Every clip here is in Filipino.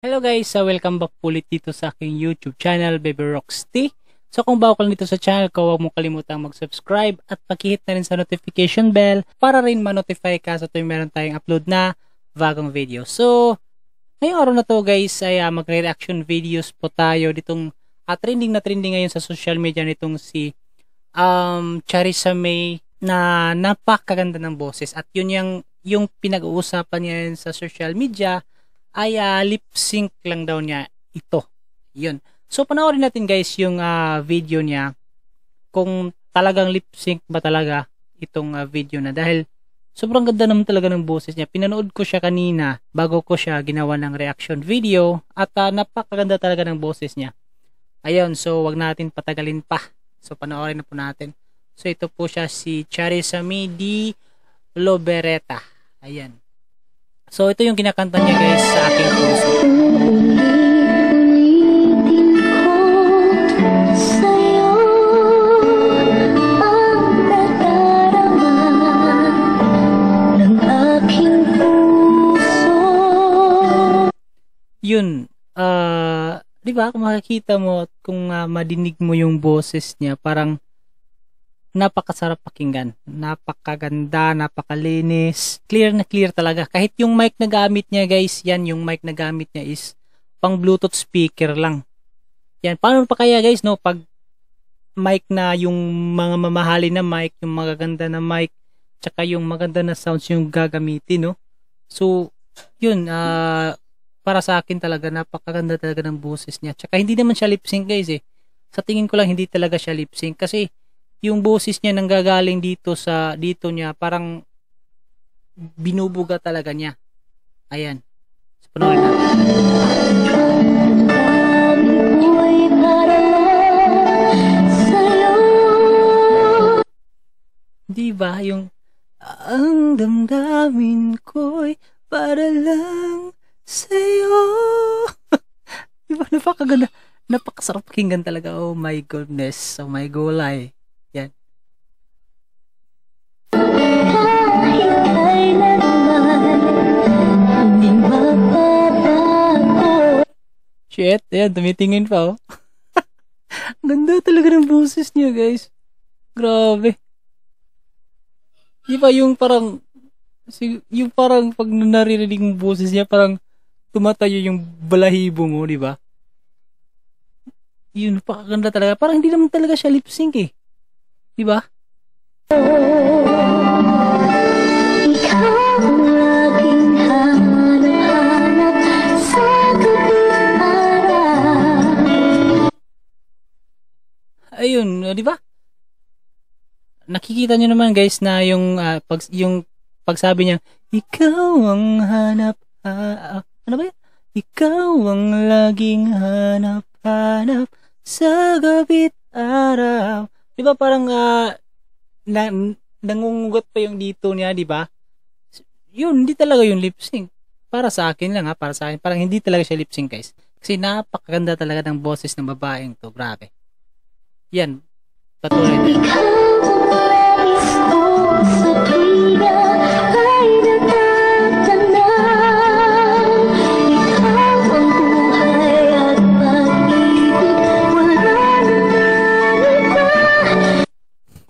Hello guys, welcome back po ulit dito sa aking YouTube channel, Baby Rocks T. So kung bago ka lang dito sa channel ko, huwag mo kalimutang mag-subscribe at paki-hit na rin sa notification bell para rin ma-notify ka sa tuwing meron tayong upload na bagong video. So, ngayong araw na to guys ay magre-reaction videos po tayo ditong trending na trending ngayon sa social media nitong si Charissa May na napakaganda ng boses at yun yung pinag-uusapan niya sa social media ay lip sync lang daw niya ito. Yun. So panoorin natin guys yung video niya kung talagang lip sync ba talaga itong video na, dahil sobrang ganda naman talaga ng boses niya. Pinanood ko siya kanina bago ko siya ginawa ng reaction video at napakaganda talaga ng boses niya. Ayun, so wag natin patagalin pa. So panoorin na po natin. So ito po siya, si Charissa May di Lobereta. Ayan. So ito yung kinakanta niya guys sa aking puso. Yun, di ba kung makikita mo at kung madinig mo yung boses niya, parang napakasarap pakinggan, napakaganda, napakalinis, clear na clear talaga. Kahit yung mic na gamit niya guys, yan yung mic na gamit niya is pang Bluetooth speaker lang. Yan, paano pa kaya guys, no, pag mic na yung mga mamahalin na mic, yung magaganda na mic, tsaka yung maganda na sounds yung gagamitin, no. So, yun, para sa akin talaga, napakaganda talaga ng boses niya. Tsaka hindi naman siya lip sync guys eh. Sa tingin ko lang hindi talaga siya lip sync kasi yung boses niya nanggagaling dito niya, parang binubuga talaga niya. Ayan. So, panoorin natin. Diba yung ang damdamin ko'y para lang sa'yo. Diba, napakaganda, napakasarap pakinggan talaga. Oh my goodness, oh my gulay. Yan. Shit, ayan, tumitingin pa oh. Ganda talaga ng boses niya guys. Grabe. Di ba yung parang pag naririnig yung boses niya, parang tumatayo yung balahibo mo, di ba? Yun, napakaganda talaga. Parang hindi naman talaga siya lip sync eh. Di ba? Ayun, di ba? Nakikita niyo naman guys na yung pagsabi niya, ikaw ang hanap, ano ba yan? Ikaw ang laging hanap sa gabi't araw. Di ba parang nangungugot pa yung dito niya, di ba? Yun, hindi talaga yung lip sync. Para sa akin lang para sa akin, parang hindi talaga siya lip sync guys. Kasi napakaganda talaga ng boses ng babaeng to, grabe. Yan, patuloy na.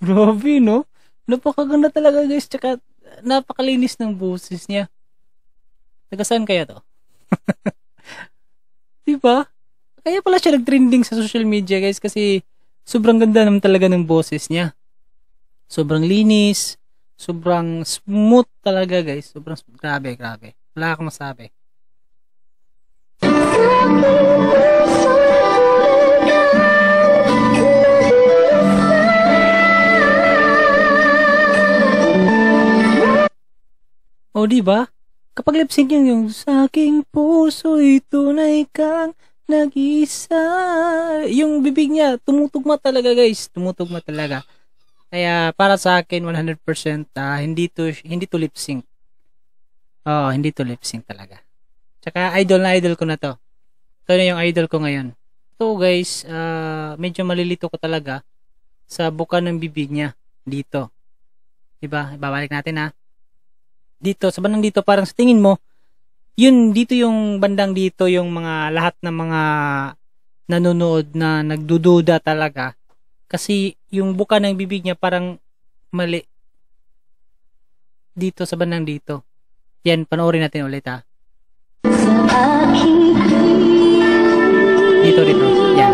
Grabe, no? Napakaganda talaga guys, tsaka napakalinis ng boses niya. Taga saan kaya to? Diba? Kaya pala siya nag-trending sa social media guys, kasi sobrang ganda naman talaga ng boses niya. Sobrang linis, sobrang smooth talaga guys. Sobrang grabe. Wala akong masabi. O diba? Kapag lip sync yung sa aking puso'y tunay kang nag-isa. Yung bibig niya, tumutugma talaga guys. Tumutugma talaga. Kaya para sa akin 100% hindi to lip sync. Oh, hindi to lip sync talaga. Tsaka idol ko na to. Ito na yung idol ko ngayon. So guys, medyo malilito ko talaga sa buka ng bibig niya dito. Diba? Babalik natin dito, sa bandang dito, parang sa tingin mo Yun, dito yung bandang dito, yung mga lahat ng mga nanonood na nagdududa talaga. Kasi yung buka ng bibig niya parang mali. Dito sa bandang dito. Yan, panoorin natin ulit ha. Dito. Yan.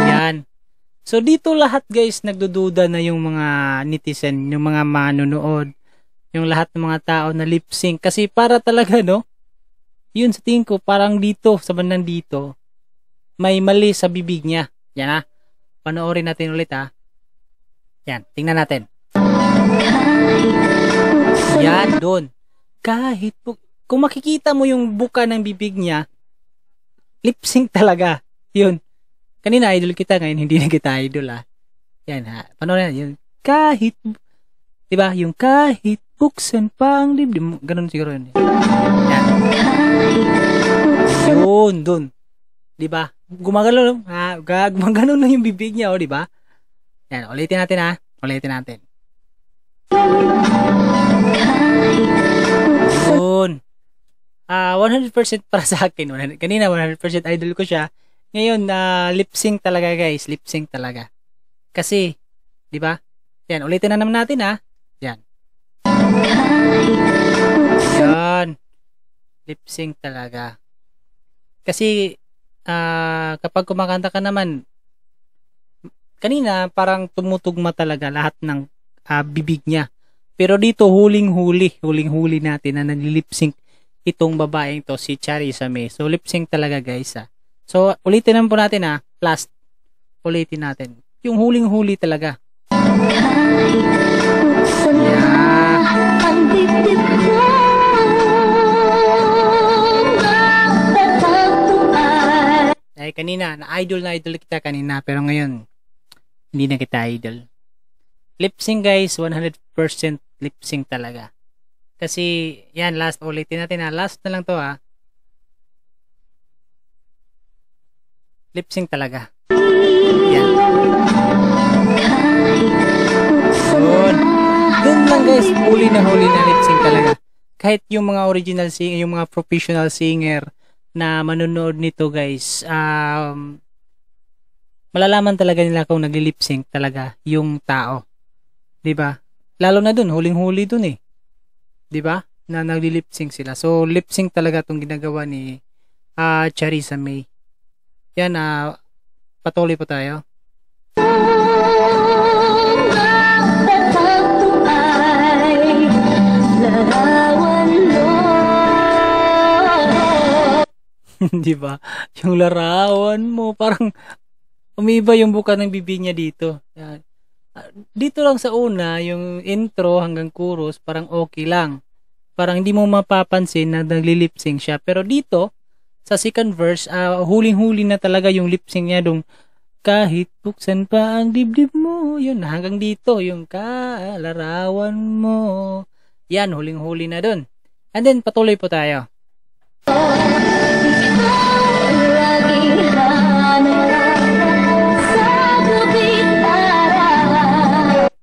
Yan. So, dito lahat guys, nagdududa na yung mga netizen, yung mga manonood, yung lahat ng mga tao na lip sync. Kasi para talaga, no? Yun sa tingin ko, parang dito, sa bandang dito, may mali sa bibig niya. Yan ha. Panoorin natin ulit ha. Yan, tingnan natin. Yan, doon. Kahit kung makikita mo yung buka ng bibig niya, lip sync talaga. Yun. Kanina idol kita, ngayon hindi na kita idol ha. Yan ha. Panoorin natin. Yun. Kahit, diba? Yung kahit buksan pa ang dibdib. Ganun siguro yun. Yan. Yun, doon. Diba? Gumagano na yung bibig niya, o diba? Yan, ulitin natin ha. Ulitin natin. Yun. 100% para sa akin. Kanina 100% idol ko siya. Ngayon, lip sync talaga guys. Lip sync talaga. Kasi, diba? Yan, ulitin na naman natin ha. Yan. Yan. Lip sync talaga. Kasi, kapag kumakanta ka naman, kanina parang tumutugma talaga lahat ng bibig niya. Pero dito huling-huli natin na nag-lip sync itong babaeng to, si Charissa May. So lip sync talaga guys ha. So ulitin naman po natin ha. Last. Ulitin natin. Yung huling-huli talaga. Yeah. Ay kanina, na-idol kita kanina, pero ngayon hindi na kita idol. Lip sync guys, 100% lip sync talaga. Kasi yan, last ulitin natin ha. Last na lang to ha. Lip sync talaga. Yan. Doon lang guys, huli na lip sync talaga. Kahit yung mga original singer, yung mga professional singer na manonood nito guys, malalaman talaga nila kung nagli-lip sync talaga yung tao. 'Di ba? Lalo na dun, huling-huli dun eh. 'Di ba? Na nagli-lip sync sila. So lip sync talaga tong ginagawa ni Charissa May. Yan, patuloy po tayo. Di ba? Yung larawan mo, parang umiba yung buka ng bibig niya dito. Yan. Dito lang sa una, yung intro hanggang chorus, parang okay lang. Parang hindi mo mapapansin na nagli-lip sync siya. Pero dito, sa second verse, huling-huli na talaga yung lip sync niya dong kahit buksan pa ang dibdib mo. Yun, hanggang dito, yung kalarawan mo. Yan, huling-huli na dun. And then, patuloy po tayo.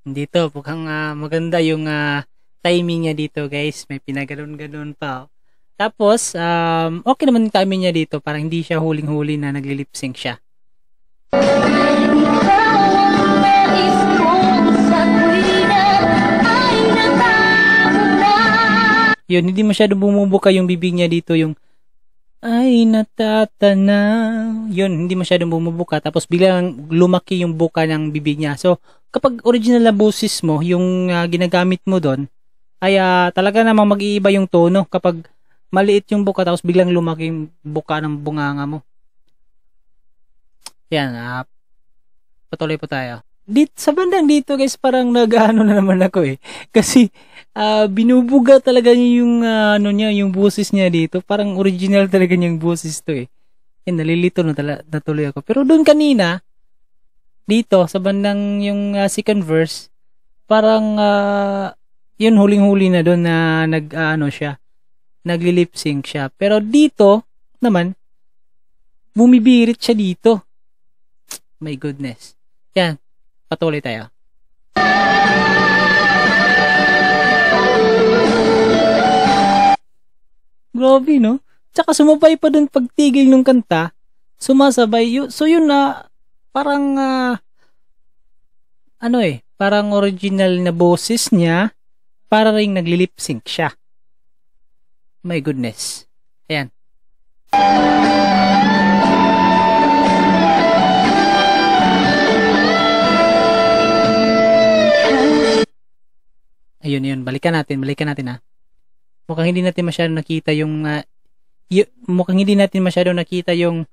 Dito, mukhang maganda yung timing niya dito guys. May pinaganon-ganon pa. Oh. Tapos, okay naman yung timing niya dito. Parang hindi siya huling-huli na nagli-lip sync siya. Yun, hindi masyado bumubuka yung bibig niya dito. Yung ay natatanaw. Yun, hindi masyadong bumubuka. Tapos biglang lumaki yung buka ng bibig niya. So, kapag original na boses mo, yung ginagamit mo doon, ay talaga namang mag-iiba yung tono. Kapag maliit yung buka, tapos biglang lumaki yung buka ng bunganga mo. Yan, patuloy po tayo. Sa bandang dito guys, parang nag-ano na naman ako eh. Kasi, binubuga talaga niya yung yung boses niya dito. Parang original talaga niyang boses to eh. Nalilito na natuloy ako. Pero doon kanina, dito sa bandang yung second verse, parang yun huling-huli na doon na nagli-lip sync siya. Pero dito naman, bumibirit siya dito. My goodness. Yan, patuloy tayo. Grabe, no? Tsaka sumabay pa dun pagtigil ng kanta. Sumasabay. So yun na, parang, parang original na boses niya, para ring nagli-lip sync siya. My goodness. Ayan. Ayun. Balikan natin ha. Mukhang hindi natin masyado nakita yung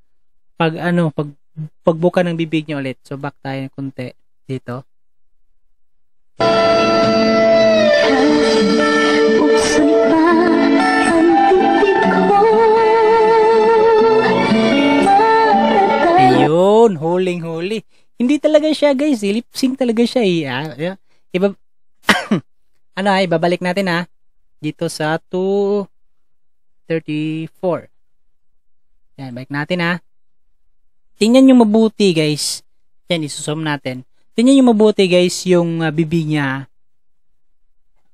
pagbuka ng bibig niya ulit. So back tayo ng konti dito. Ayun, huling-huli. Hindi talaga siya, guys. Lip sync talaga siya. Ibabalik natin ha. Dito sa 2:34. Yan, balik natin ha. Tingnan nyo mabuti, guys. Yan, isusum natin. Tingnan nyo mabuti, guys, yung bibig niya.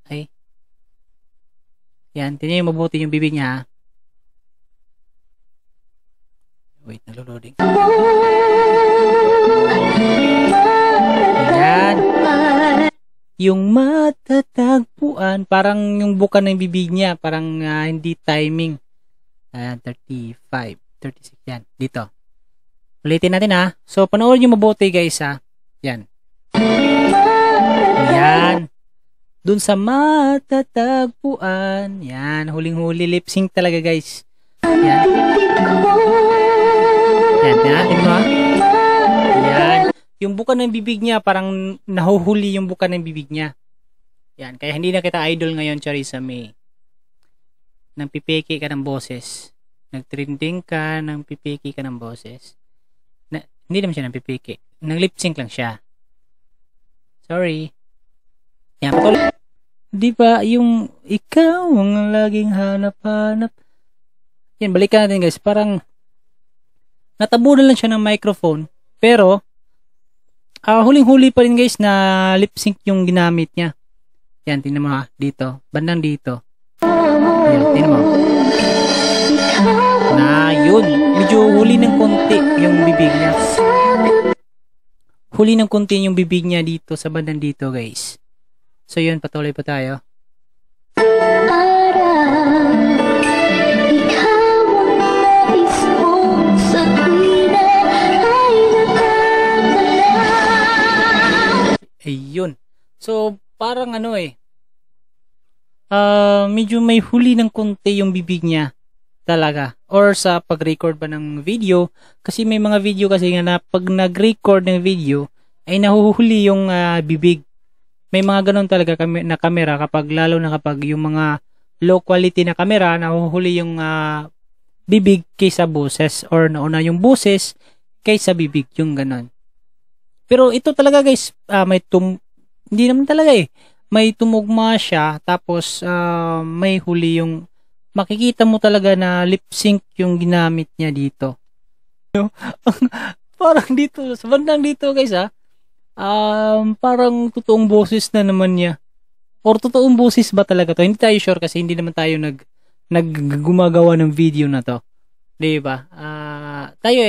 Okay. Yan, tingnan nyo mabuti yung bibig niya. Wait, naloloading. Yan. Yung matatagpuan, parang yung buka ng bibig niya, parang hindi timing. 35, 36, yan. Dito. Ulitin natin ha. So, panoorin nyo mabuti guys ha. Yan. Yan. Dun sa matatagpuan. Yan. Huling-huli lip sync talaga guys. Yan. Yan. Tingnan mo ha. Yan. Yung buka ng bibig niya, parang nahuhuli yung buka ng bibig niya. Yan. Kaya hindi na kita idol ngayon, Charissa May. Nang pipiki ka ng boses. Nagtrending ka, nang pipiki ka ng boses. Hindi naman siya nang pipiki. Nang lip sync lang siya. Sorry. Yan. Di ba yung ikaw ang laging hanap-hanap. Yan, balikan natin guys. Parang natabunan lang siya ng microphone. Pero huling-huli pa rin guys na lip sync yung ginamit niya. Yan, tingnan mo ha. Dito. Bandang dito. Yan, tingnan mo. Na yun. Medyo huli ng konti yung bibig niya. Huli ng konti yung bibig niya dito sa bandang dito guys. So yun, patuloy pa tayo. Ayun. So, parang medyo may huli ng konti yung bibig niya talaga. Or sa pag-record ba ng video, kasi may mga video kasi nga na pag nag-record ng video, ay nahuhuli yung bibig. May mga ganun talaga na camera lalo na kapag yung mga low quality na camera, nahuhuli yung bibig kaysa boses, or nauna yung boses kaysa bibig, yung ganun. Pero ito talaga guys, hindi naman talaga may tumugma siya, tapos may huli yung, makikita mo talaga na lip sync yung ginamit niya dito. Parang dito, sa bandang dito guys parang totoong boses na naman niya. Or totoong boses ba talaga to? Hindi tayo sure kasi hindi naman tayo gumagawa ng video na to. Diba? Tayo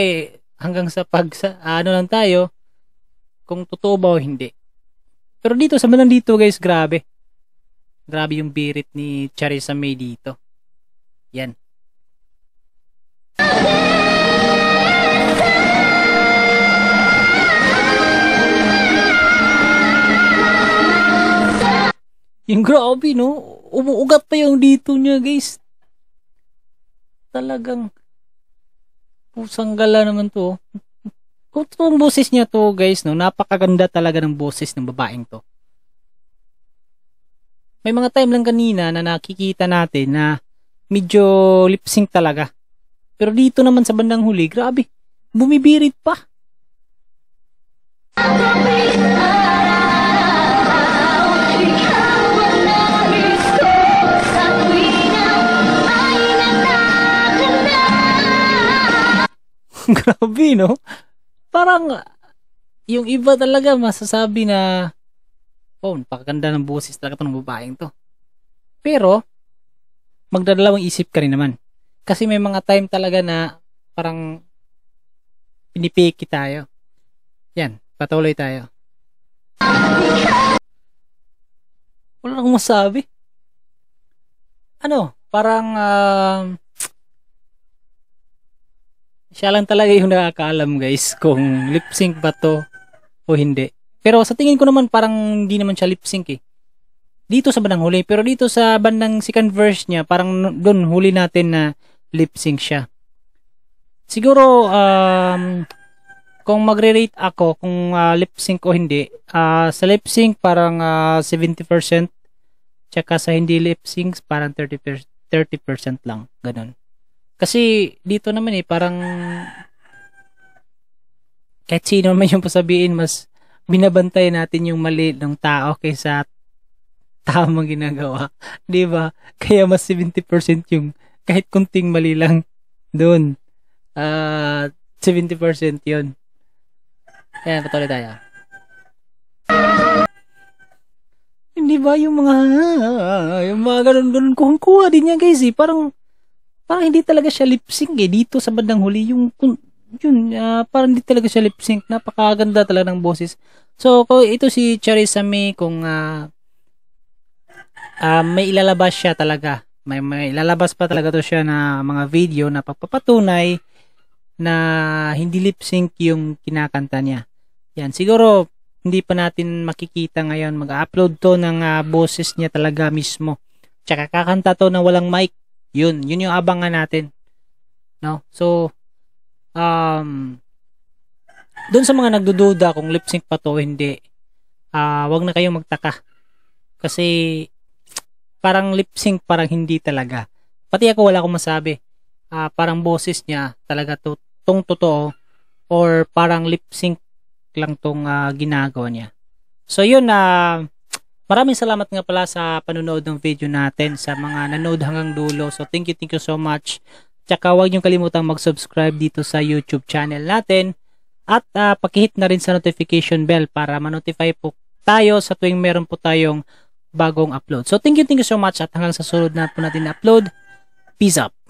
hanggang sa lang tayo, kung totoo ba o hindi. Pero dito, sa bandang dito guys, grabe. Grabe yung birit ni Charissa May dito. Yan. Yung grabe, no? Umuugat pa yung dito niya, guys. Talagang pusang gala naman to. Kung totoong boses niya to, guys, no? Napakaganda talaga ng boses ng babaeng to. May mga time lang kanina na nakikita natin na medyo lip sync talaga. Pero dito naman sa bandang huli, grabe. Bumibirit pa. Grabe, no? Parang yung iba talaga masasabi na napakaganda ng boses talaga ng babaeng to. Pero magdadalawang isip ka rin naman. Kasi may mga time talaga na parang pinipiki tayo. Yan, patuloy tayo. Wala akong masabi. Ano, parang siya lang talaga yung nakakaalam guys kung lip sync ba to o hindi. Pero sa tingin ko naman parang hindi naman siya lip sync eh. Dito sa bandang huli, pero dito sa bandang second verse niya, parang doon huli natin na lip sync siya. Siguro kung magre-rate ako kung lip sync o hindi, sa lip sync parang 70%, tsaka sa hindi lip sync parang 30% lang, ganun. Kasi dito naman parang kahit sino naman yung pasabihin, mas binabantay natin yung mali ng tao kaysa tamang ginagawa. Diba? Kaya mas 70% yung kahit kunting mali lang doon. 70% yun. Ayan, patuloy tayo. Hindi ba yung mga ganun kuha din niya guys parang hindi talaga siya lip sync dito sa bandang huli yun parang hindi talaga siya lip sync. Napakaganda talaga ng boses. So ito si Charissa May kung may ilalabas siya talaga, may ilalabas pa talaga to siya na mga video na pagpapatunay na hindi lip sync yung kinakanta niya. Yan, siguro hindi pa natin makikita ngayon. Mag-upload to ng boses niya talaga mismo. Tsaka kakanta to na walang mic. Yun yung abangan natin. No? So, doon sa mga nagdududa kung lip sync pa to o hindi, wag na kayong magtaka. Kasi, parang lip sync, parang hindi talaga. Pati ako wala akong masabi. Parang boses niya talaga tong totoo or parang lip sync lang tong ginagawa niya. So, yun maraming salamat nga pala sa panonood ng video natin, sa mga nanood hanggang dulo. So thank you so much. Tsaka huwag niyong kalimutang mag-subscribe dito sa YouTube channel natin. At pakihit na rin sa notification bell para ma-notify po tayo sa tuwing meron po tayong bagong upload. So thank you so much at hanggang sa sunod na po natin upload. Peace up!